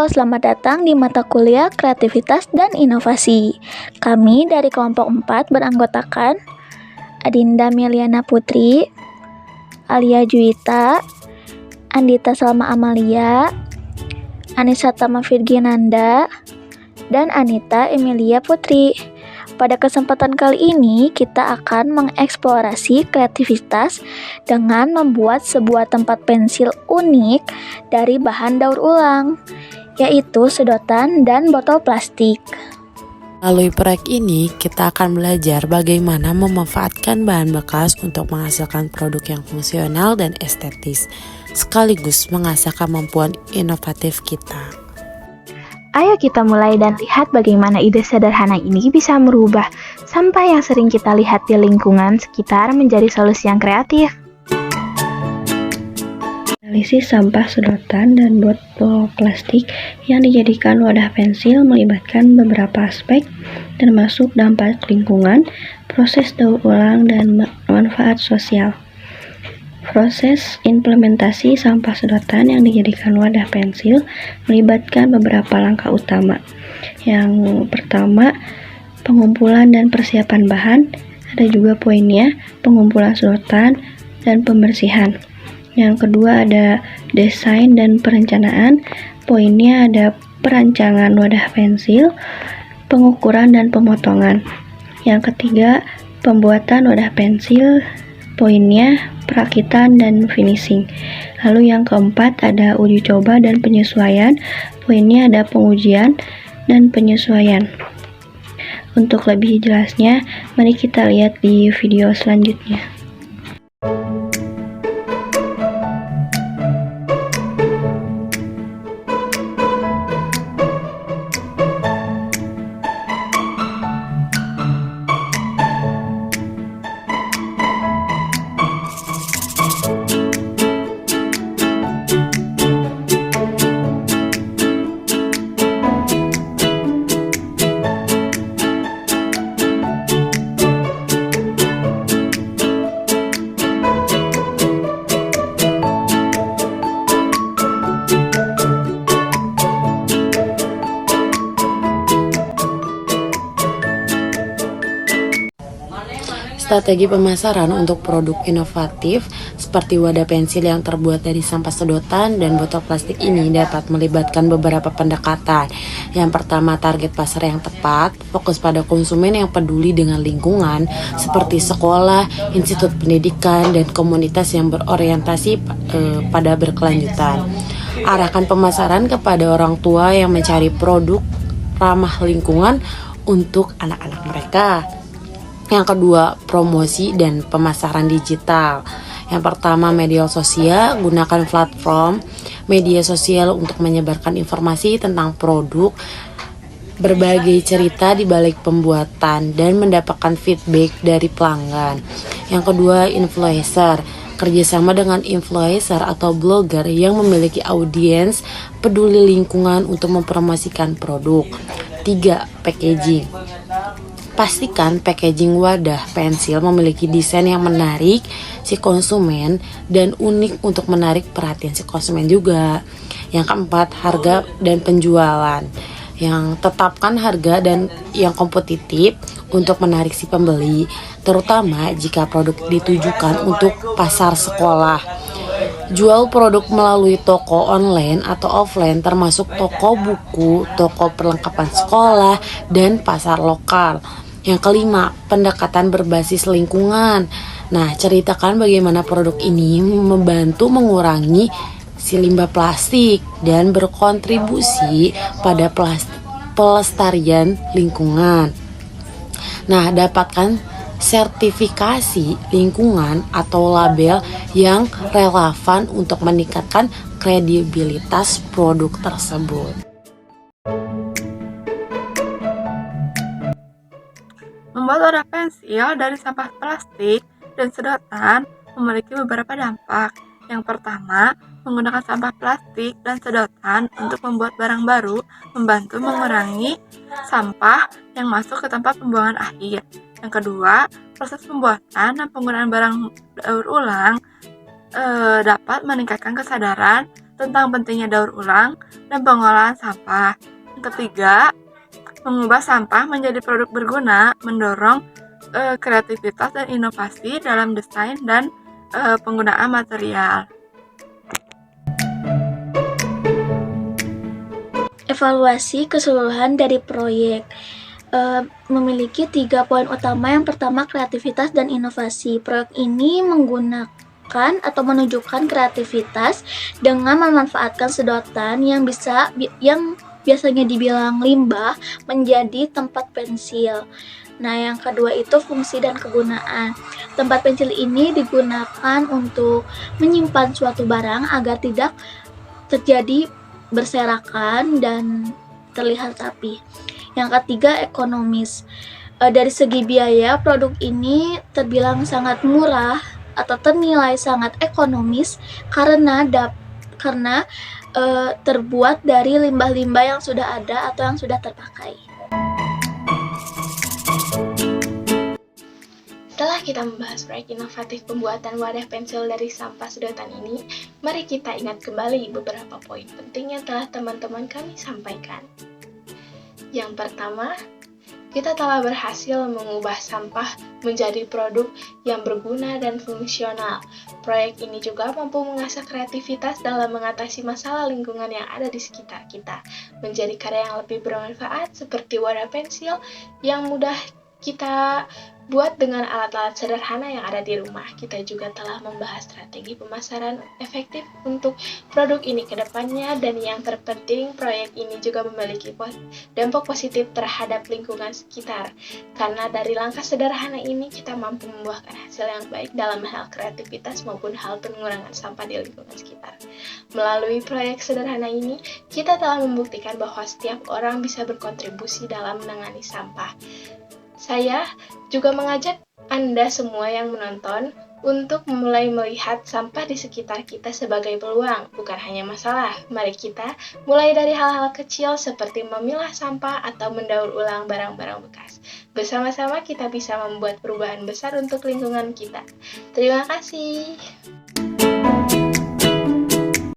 selamat datang di mata kuliah Kreativitas dan Inovasi. Kami dari kelompok 4 beranggotakan Adinda Meliana Putri, Alia Juwita, Andita Salma Amalia, Anissa Tama Virginanda, dan Anita Emilia Putri. Pada kesempatan kali ini, kita akan mengeksplorasi kreativitas dengan membuat sebuah tempat pensil unik dari bahan daur ulang, yaitu sedotan dan botol plastik. Melalui proyek ini, kita akan belajar bagaimana memanfaatkan bahan bekas untuk menghasilkan produk yang fungsional dan estetis, sekaligus mengasah kemampuan inovatif kita. Ayo kita mulai dan lihat bagaimana ide sederhana ini bisa merubah sampah yang sering kita lihat di lingkungan sekitar menjadi solusi yang kreatif. Analisis sampah sedotan dan botol plastik yang dijadikan wadah pensil melibatkan beberapa aspek, termasuk dampak lingkungan, proses daur ulang, dan manfaat sosial. Proses implementasi sampah sedotan yang dijadikan wadah pensil melibatkan beberapa langkah utama. Yang pertama, pengumpulan dan persiapan bahan. Ada juga poinnya, pengumpulan sedotan dan pembersihan. Yang kedua ada desain dan perencanaan. Poinnya ada perancangan wadah pensil, pengukuran dan pemotongan. Yang ketiga, pembuatan wadah pensil. Poinnya perakitan dan finishing. Lalu yang keempat ada uji coba dan penyesuaian. Poinnya ada pengujian dan penyesuaian. Untuk lebih jelasnya, mari kita lihat di video selanjutnya. Strategi pemasaran untuk produk inovatif seperti wadah pensil yang terbuat dari sampah sedotan dan botol plastik ini dapat melibatkan beberapa pendekatan. Yang pertama, target pasar yang tepat, fokus pada konsumen yang peduli dengan lingkungan seperti sekolah, institut pendidikan, dan komunitas yang berorientasi pada berkelanjutan. Arahkan pemasaran kepada orang tua yang mencari produk ramah lingkungan untuk anak-anak mereka. Yang kedua, promosi dan pemasaran digital. Yang pertama, media sosial. Gunakan platform media sosial untuk menyebarkan informasi tentang produk, berbagai cerita di balik pembuatan, dan mendapatkan feedback dari pelanggan. Yang kedua, influencer. Kerjasama dengan influencer atau blogger yang memiliki audiens peduli lingkungan untuk mempromosikan produk. 3. Packaging. Pastikan packaging wadah pensil memiliki desain yang menarik si konsumen dan unik untuk menarik perhatian si konsumen juga. Yang keempat, harga dan penjualan. Yang tetapkan harga dan yang kompetitif untuk menarik si pembeli, terutama jika produk ditujukan untuk pasar sekolah. Jual produk melalui toko online atau offline termasuk toko buku, toko perlengkapan sekolah, dan pasar lokal. Yang kelima, pendekatan berbasis lingkungan. Nah, ceritakan bagaimana produk ini membantu mengurangi si limbah plastik dan berkontribusi pada pelestarian lingkungan. Nah, dapatkan sertifikasi lingkungan atau label yang relevan untuk meningkatkan kredibilitas produk tersebut. Membuat wadah pensil dari sampah plastik dan sedotan memiliki beberapa dampak. Yang pertama, menggunakan sampah plastik dan sedotan untuk membuat barang baru membantu mengurangi sampah yang masuk ke tempat pembuangan akhir. Yang kedua, proses pembuatan dan penggunaan barang daur ulang dapat meningkatkan kesadaran tentang pentingnya daur ulang dan pengolahan sampah. Yang ketiga, mengubah sampah menjadi produk berguna, mendorong kreativitas dan inovasi dalam desain dan penggunaan material. Evaluasi keseluruhan dari proyek memiliki 3 poin utama. Yang pertama, kreativitas dan inovasi. Proyek ini menggunakan atau menunjukkan kreativitas dengan memanfaatkan sedotan yang biasanya dibilang limbah menjadi tempat pensil. Nah, yang kedua itu fungsi dan kegunaan. Tempat pensil ini digunakan untuk menyimpan suatu barang agar tidak terjadi berserakan dan terlihat rapi. Yang ketiga, ekonomis. Dari segi biaya, produk ini terbilang sangat murah atau ternilai sangat ekonomis karena terbuat dari limbah-limbah yang sudah ada atau yang sudah terpakai. Setelah kita membahas proyek inovatif pembuatan wadah pensil dari sampah sedotan ini, mari kita ingat kembali beberapa poin penting yang telah teman-teman kami sampaikan. Yang pertama, kita telah berhasil mengubah sampah menjadi produk yang berguna dan fungsional. Proyek ini juga mampu mengasah kreativitas dalam mengatasi masalah lingkungan yang ada di sekitar kita, menjadi karya yang lebih bermanfaat seperti wadah pensil yang mudah kita buat dengan alat-alat sederhana yang ada di rumah. Kita juga telah membahas strategi pemasaran efektif untuk produk ini ke depannya, dan yang terpenting proyek ini juga memiliki dampak positif terhadap lingkungan sekitar. Karena dari langkah sederhana ini kita mampu membuahkan hasil yang baik dalam hal kreativitas maupun hal pengurangan sampah di lingkungan sekitar. Melalui proyek sederhana ini, kita telah membuktikan bahwa setiap orang bisa berkontribusi dalam menangani sampah. Saya juga mengajak Anda semua yang menonton untuk mulai melihat sampah di sekitar kita sebagai peluang, bukan hanya masalah. Mari kita mulai dari hal-hal kecil seperti memilah sampah atau mendaur ulang barang-barang bekas. Bersama-sama kita bisa membuat perubahan besar untuk lingkungan kita. Terima kasih.